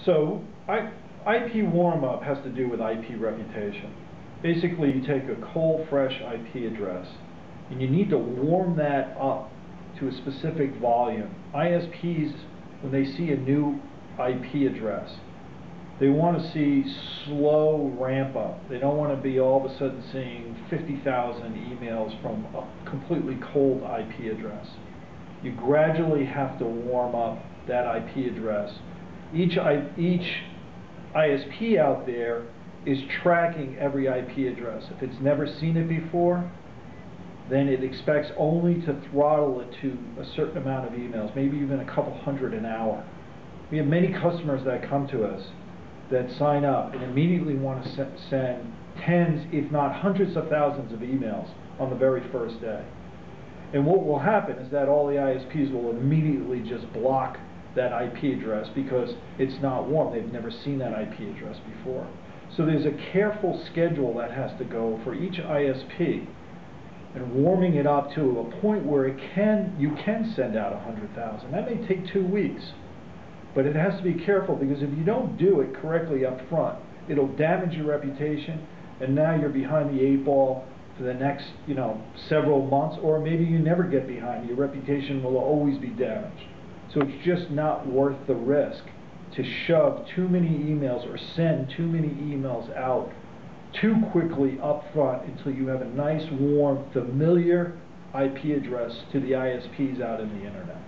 So IP warm-up has to do with IP reputation. Basically, you take a cold, fresh IP address, and you need to warm that up to a specific volume. ISPs, when they see a new IP address, they want to see slow ramp up. They don't want to be all of a sudden seeing 50,000 emails from a completely cold IP address. You gradually have to warm up that IP address. Each ISP out there is tracking every IP address. If it's never seen it before, then it expects only to throttle it to a certain amount of emails, maybe even a couple hundred an hour. We have many customers that come to us that sign up and immediately want to send tens, if not hundreds of thousands of emails on the very first day. And what will happen is that all the ISPs will immediately just block that IP address because it's not warm. They've never seen that IP address before. So there's a careful schedule that has to go for each ISP, and warming it up to a point where you can send out 100,000. That may take 2 weeks, but it has to be careful, because if you don't do it correctly up front, it'll damage your reputation, and now you're behind the 8 ball for the next several months, or maybe you never get behind. Your reputation will always be damaged. So it's just not worth the risk to shove too many emails or send too many emails out too quickly up front until you have a nice, warm, familiar IP address to the ISPs out in the internet.